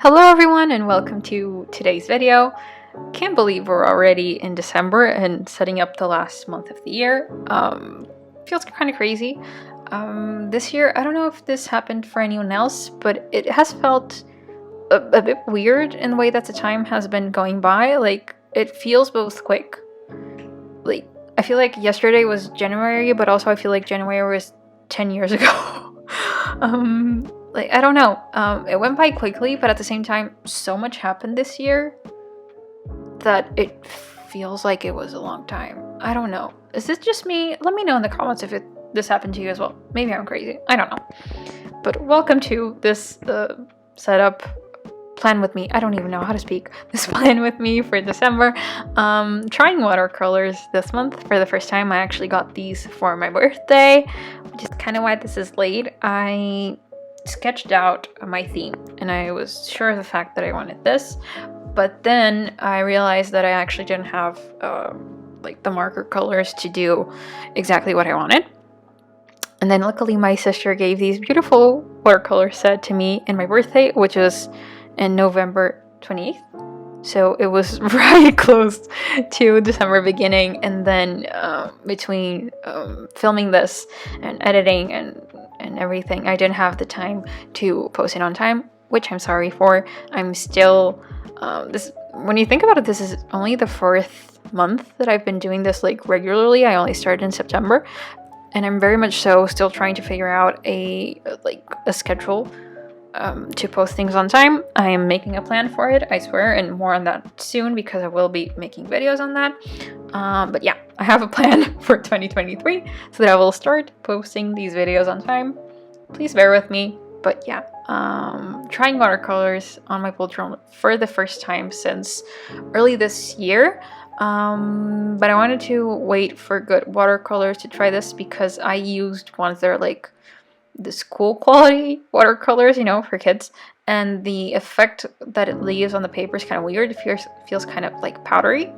Hello everyone and welcome to today's video. Can't believe we're already in December and setting up the last month of the year. Feels kind of crazy. This year, I don't know if this happened for anyone else, but it has felt a bit weird in the way that the time has been going by. Like, it feels both quick. Like, I feel like yesterday was January, but also I feel like January was 10 years ago. I don't know. It went by quickly, but at the same time, so much happened this year that it feels like it was a long time. I don't know. Is this just me? Let me know in the comments if this happened to you as well. Maybe I'm crazy. I don't know. But welcome to this setup plan with me. I don't even know how to speak. This plan with me for December. Trying watercolors this month for the first time. I actually got these for my birthday, which is kind of why this is late. I sketched out my theme and I was sure of the fact that I wanted this, but then I realized that I actually didn't have like the marker colors to do exactly what I wanted. And then luckily my sister gave these beautiful watercolor set to me in my birthday, which was in November 28th. So it was right close to December beginning, and then between filming this and editing and everything, I didn't have the time to post it on time, which I'm sorry for. I'm still when you think about it, this is only the fourth month that I've been doing this like regularly. I only started in September, and I'm very much so still trying to figure out a schedule to post things on time. I am making a plan for it, I swear, and more on that soon because I will be making videos on that. But yeah, I have a plan for 2023 so that I will start posting these videos on time. Please bear with me. But yeah, trying watercolors on my bullet journal for the first time since early this year. But I wanted to wait for good watercolors to try this because I used ones that are like the school quality watercolors, you know, for kids, and the effect that it leaves on the paper is kind of weird. It feels kind of like powdery,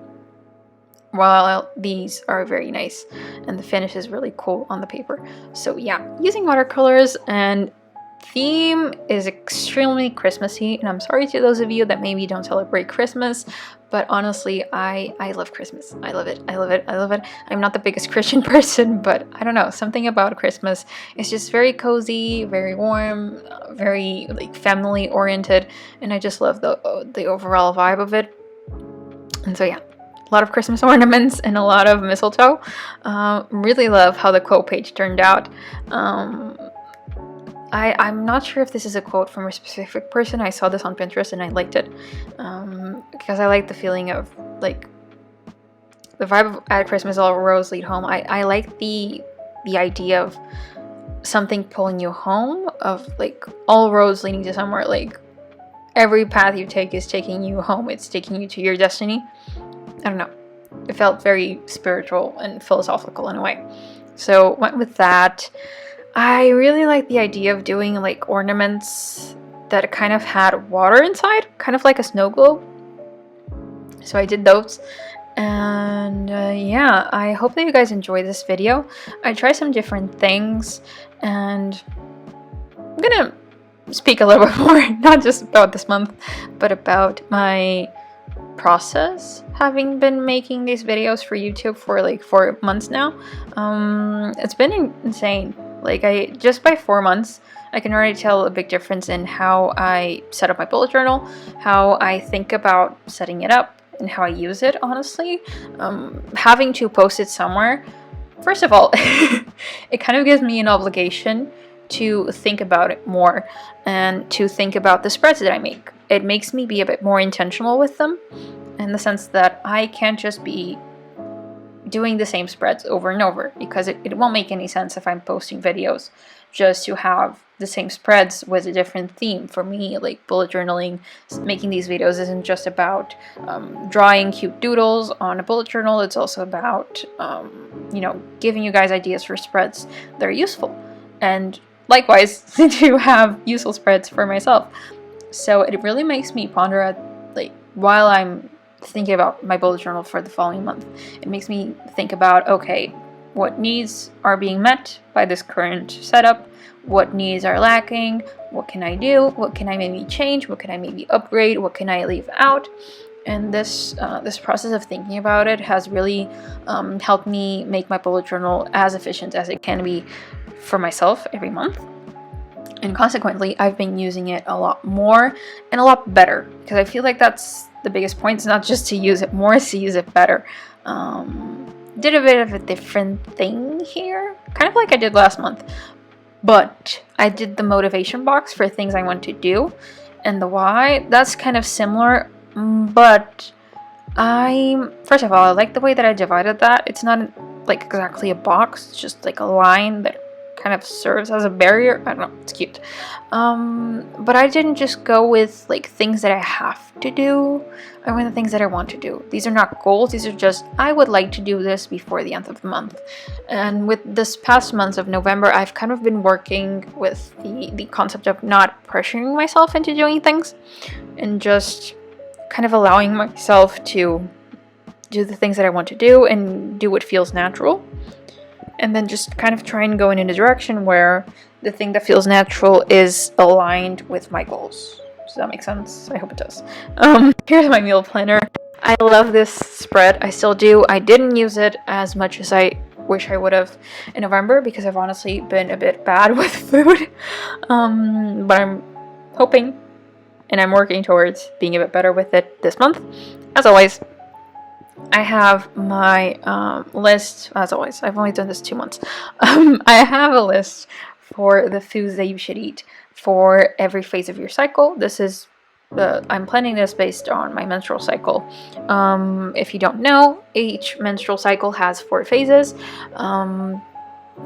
while these are very nice and the finish is really cool on the paper. So yeah, using watercolors, and theme is extremely Christmassy, and I'm sorry to those of you that maybe don't celebrate Christmas, but honestly, I love Christmas. I love it. I love it. I love it. I'm not the biggest Christian person, but I don't know, something about Christmas is just very cozy, very warm, very like family oriented, and I just love the overall vibe of it. And so yeah, a lot of Christmas ornaments and a lot of mistletoe. Really love how the quote page turned out. I'm not sure if this is a quote from a specific person. I saw this on Pinterest and I liked it because I like the feeling of like the vibe of at Christmas all roads lead home. I like the idea of something pulling you home, of like all roads leading to somewhere. Like every path you take is taking you home. It's taking you to your destiny. I don't know. It felt very spiritual and philosophical in a way. So went with that. I really like the idea of doing like ornaments that kind of had water inside, kind of like a snow globe. So I did those. And yeah, I hope that you guys enjoy this video. I tried some different things, and I'm gonna speak a little bit more, not just about this month, but about my process, having been making these videos for YouTube for like 4 months now. It's been insane. Like just by 4 months, I can already tell a big difference in how I set up my bullet journal, how I think about setting it up, and how I use it, honestly. Having to post it somewhere, first of all, it kind of gives me an obligation to think about it more and to think about the spreads that I make. It makes me be a bit more intentional with them, in the sense that I can't just be doing the same spreads over and over, because it won't make any sense if I'm posting videos just to have the same spreads with a different theme. For me, like bullet journaling, making these videos isn't just about drawing cute doodles on a bullet journal. It's also about you know, giving you guys ideas for spreads that are useful, and likewise to have useful spreads for myself. So it really makes me ponder at, like, while I'm thinking about my bullet journal for the following month, it makes me think about, okay, what needs are being met by this current setup, what needs are lacking, what can I do, what can I maybe change, what can I maybe upgrade, what can I leave out. And this process of thinking about it has really helped me make my bullet journal as efficient as it can be for myself every month. And consequently, I've been using it a lot more and a lot better, because I feel like that's the biggest point. It's not just to use it more, it's to use it better. Did a bit of a different thing here, kind of like I did last month, but I did the motivation box for things I want to do, and the why, that's kind of similar. But first of all, I like the way that I divided that. It's not like exactly a box, it's just like a line that kind of serves as a barrier. I don't know, it's cute. But I didn't just go with like things that I have to do. I went with things that I want to do. These are not goals, these are just, I would like to do this before the end of the month. And with this past month of November, I've kind of been working with the concept of not pressuring myself into doing things, and just kind of allowing myself to do the things that I want to do and do what feels natural. And then just kind of try and go in a direction where the thing that feels natural is aligned with my goals. Does that make sense? I hope it does. Here's my meal planner. I love this spread. I still do. I didn't use it as much as I wish I would have in November, because I've honestly been a bit bad with food. But I'm hoping and I'm working towards being a bit better with it this month. As always, I have my list. As always, I've only done this 2 months. I have a list for the foods that you should eat for every phase of your cycle. This is I'm planning this based on my menstrual cycle. If you don't know, each menstrual cycle has 4 phases.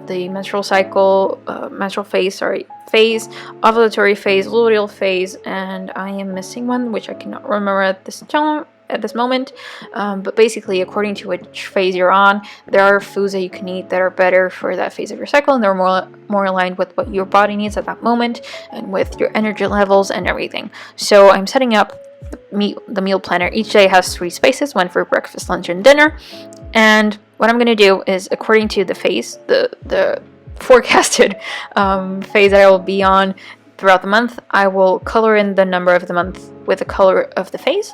The menstrual cycle, phase, ovulatory phase, luteal phase, and I am missing one, which I cannot remember at this moment. But basically, according to which phase you're on, there are foods that you can eat that are better for that phase of your cycle, and they're more aligned with what your body needs at that moment, and with your energy levels and everything. So I'm setting up the meal planner. Each day has 3 spaces, one for breakfast, lunch, and dinner. And what I'm going to do is, according to the phase, the forecasted phase that I will be on throughout the month, I will color in the number of the month with the color of the phase,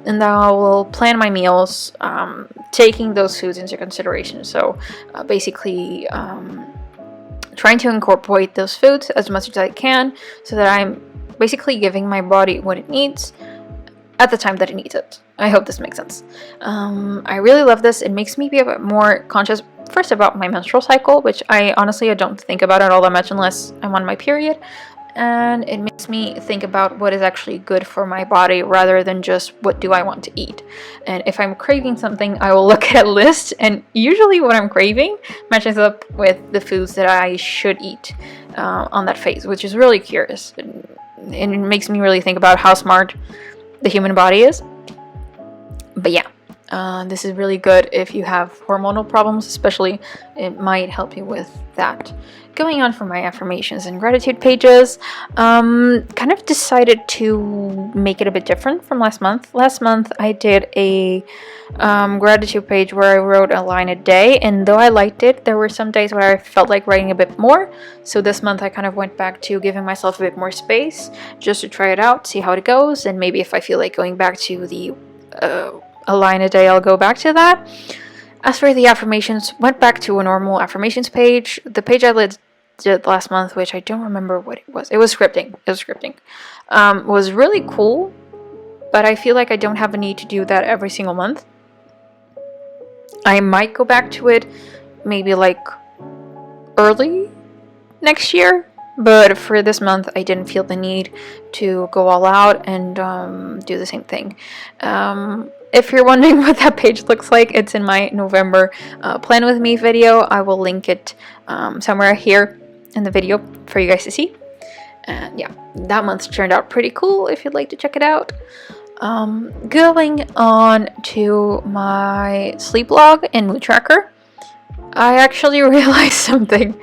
and then I will plan my meals, taking those foods into consideration. So basically trying to incorporate those foods as much as I can, so that I'm basically giving my body what it needs at the time that it needs it. I hope this makes sense. I really love this. It makes me be a bit more conscious, first, about my menstrual cycle, which I don't think about it all that much unless I'm on my period. And it makes me think about what is actually good for my body, rather than just what do I want to eat. And if I'm craving something, I will look at a list, and usually what I'm craving matches up with the foods that I should eat on that phase, which is really curious. And it makes me really think about how smart the human body is. But yeah, this is really good if you have hormonal problems, especially. It might help you with that. Going on from my affirmations and gratitude pages, kind of decided to make it a bit different from last month. Last month I did a gratitude page where I wrote a line a day, and though I liked it, there were some days where I felt like writing a bit more. So this month I kind of went back to giving myself a bit more space, just to try it out, see how it goes, and maybe if I feel like going back to the a line a day, I'll go back to that. As for the affirmations, went back to a normal affirmations page. The page I did last month, which I don't remember what it was. It was scripting. Was really cool, but I feel like I don't have a need to do that every single month. I might go back to it maybe like early next year, but for this month I didn't feel the need to go all out and do the same thing. If you're wondering what that page looks like, it's in my November Plan With Me video. I will link it somewhere here in the video for you guys to see. And yeah, that month turned out pretty cool if you'd like to check it out. Going on to my sleep log and mood tracker, I actually realized something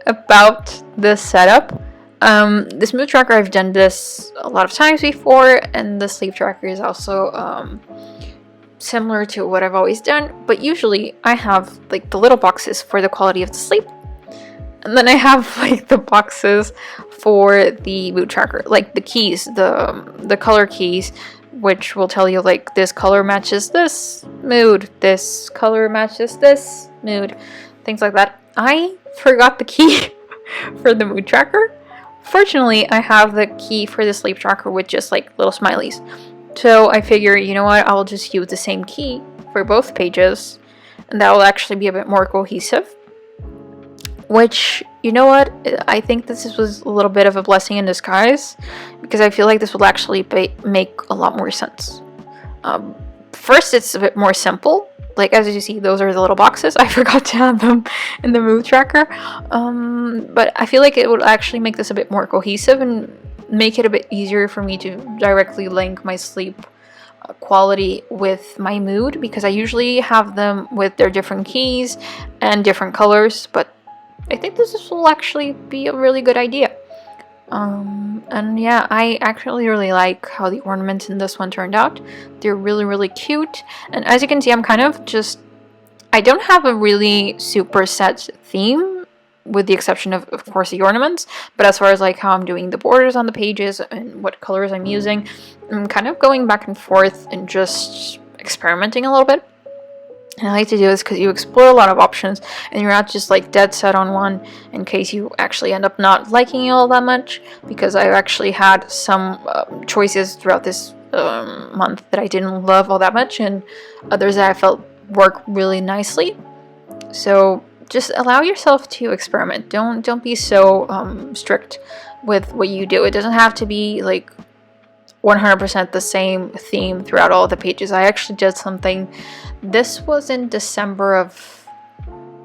about this setup. This mood tracker, I've done this a lot of times before, and the sleep tracker is also similar to what I've always done, but usually I have like the little boxes for the quality of the sleep, and then I have like the boxes for the mood tracker, like the keys, the color keys, which will tell you like this color matches this mood, this color matches this mood, things like that. I forgot the key for the mood tracker. Fortunately, I have the key for the sleep tracker with just like little smileys. So I figure, you know what, I'll just use the same key for both pages, and that will actually be a bit more cohesive. Which, you know what, I think this was a little bit of a blessing in disguise, because I feel like this will actually make a lot more sense. First, it's a bit more simple. Like, as you see, those are the little boxes. I forgot to add them in the mood tracker. But I feel like it would actually make this a bit more cohesive and make it a bit easier for me to directly link my sleep quality with my mood, because I usually have them with their different keys and different colors, but I think this will actually be a really good idea. And yeah, I actually really like how the ornaments in this one turned out. They're really cute, and as you can see, I'm kind of just, I don't have a really super set theme, with the exception of course, the ornaments. But as far as like how I'm doing the borders on the pages and what colors I'm using, I'm kind of going back and forth and just experimenting a little bit. And I like to do this because you explore a lot of options and you're not just like dead set on one in case you actually end up not liking it all that much, because I've actually had some choices throughout this month that I didn't love all that much, and others that I felt work really nicely. So just allow yourself to experiment. Don't be so strict with what you do. It doesn't have to be like 100% the same theme throughout all of the pages. I actually did something. This was in December of,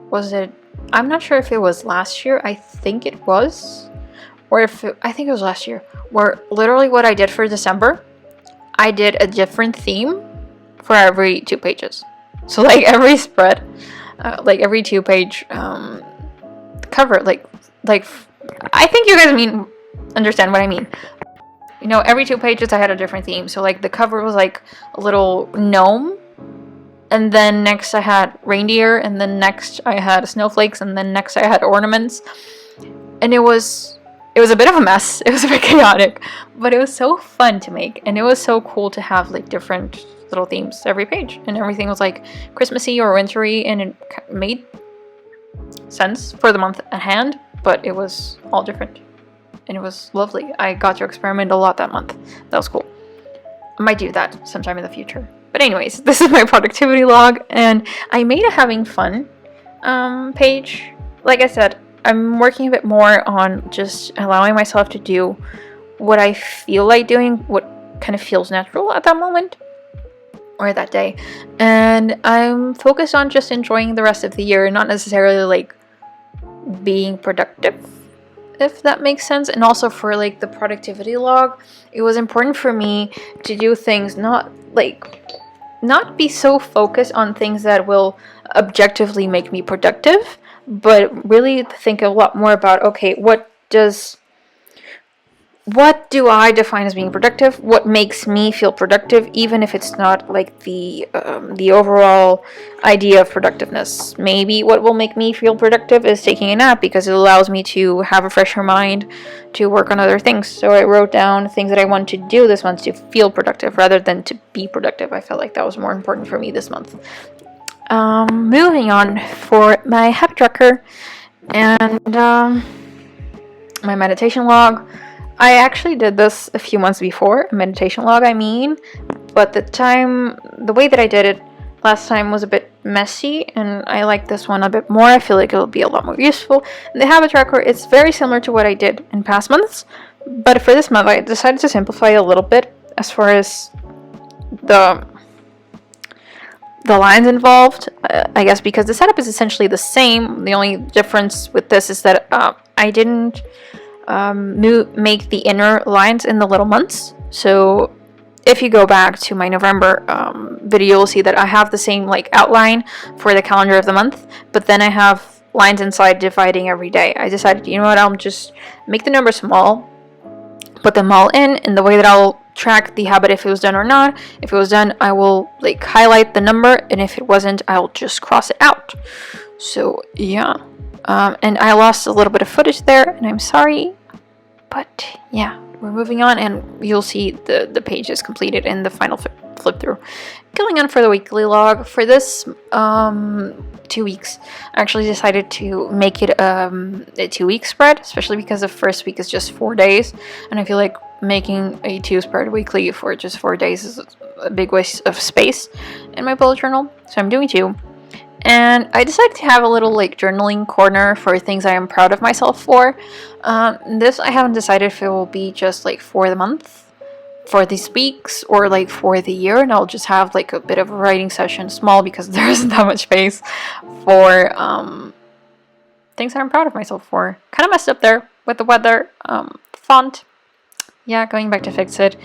was it? I'm not sure if it was last year. I think it was, or if it, I think it was last year. Where literally what I did for December, I did a different theme for every 2 pages. So like every spread, like every 2-page cover, like I think you guys understand what I mean. You know, every 2 pages I had a different theme. So like the cover was like a little gnome, and then next I had reindeer, and then next I had snowflakes, and then next I had ornaments. And it was a bit of a mess. It was a bit chaotic, but it was so fun to make, and it was so cool to have like different little themes every page, and everything was like Christmassy or wintry, and it made sense for the month at hand, but it was all different. And it was lovely. I got to experiment a lot that month. That was cool. I might do that sometime in the future. But anyways, this is my productivity log, and I made a having fun page. Like I said, I'm working a bit more on just allowing myself to do what I feel like doing, what kind of feels natural at that moment or that day. And I'm focused on just enjoying the rest of the year and not necessarily like being productive, if that makes sense. And also for like the productivity log, it was important for me to do things not be so focused on things that will objectively make me productive, but really think a lot more about, okay, what do I define as being productive? What makes me feel productive, even if it's not like the overall idea of productiveness? Maybe what will make me feel productive is taking a nap, because it allows me to have a fresher mind to work on other things. So I wrote down things that I want to do this month to feel productive rather than to be productive. I felt like that was more important for me this month. Moving on for my habit tracker and my meditation log. I actually did this a few months before, a meditation log but the way that I did it last time was a bit messy, and I like this one a bit more. I feel like it'll be a lot more useful. And the habit tracker, it's very similar to what I did in past months, but for this month I decided to simplify a little bit as far as the lines involved, I guess, because the setup is essentially the same. The only difference with this is that I didn't make the inner lines in the little months. So if you go back to my November video, you'll see that I have the same like outline for the calendar of the month, but then I have lines inside dividing every day. I decided, you know what, I'll just make the numbers small, put them all in the way that I'll track the habit if it was done or not. If it was done, I will like highlight the number, and if it wasn't, I'll just cross it out. So yeah, and I lost a little bit of footage there, and I'm sorry, but yeah, we're moving on, and you'll see the page is completed in the final flip through. Going on for the weekly log for this 2 weeks, I actually decided to make it a 2-week spread, especially because the first week is just 4 days, and I feel like making a 2 spread weekly for just 4 days is a big waste of space in my bullet journal, so I'm doing 2. And I decided to have a little like journaling corner for things I am proud of myself for. This I haven't decided if it will be just like for the month, for these weeks, or like for the year, and I'll just have like a bit of a writing session, small because there isn't that much space, for things that I'm proud of myself for. Kind of messed up there with the weather. Font, yeah, going back to fix it.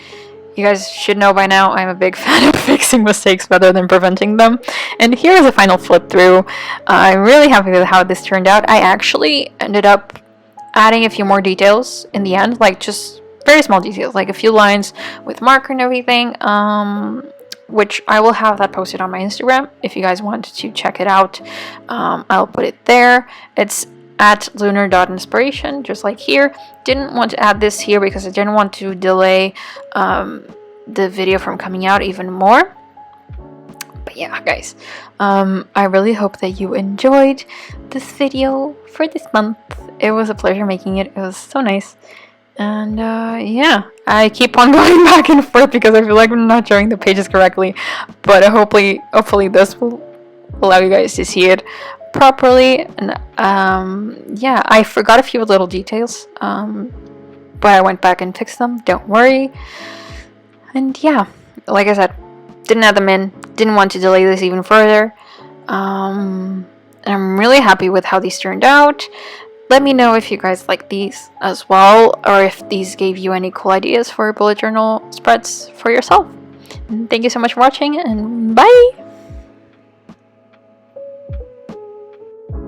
You guys should know by now I'm a big fan of fixing mistakes rather than preventing them. And here's a final flip through. I'm really happy with how this turned out. I actually ended up adding a few more details in the end, like just very small details, like a few lines with marker and everything, which I will have that posted on my Instagram if you guys want to check it out. I'll put it there. It's at lunar.inspiration, just like here. Didn't want to add this here because I didn't want to delay the video from coming out even more. But yeah, guys, I really hope that you enjoyed this video for this month. It was a pleasure making it. It was so nice. And yeah, I keep on going back and forth because I feel like I'm not showing the pages correctly, but hopefully this will allow you guys to see it properly. And yeah, I forgot a few little details, but I went back and fixed them, don't worry. And yeah, like I said, didn't add them in, didn't want to delay this even further, and I'm really happy with how these turned out. Let me know if you guys like these as well, or if these gave you any cool ideas for bullet journal spreads for yourself. And thank you so much for watching, and bye!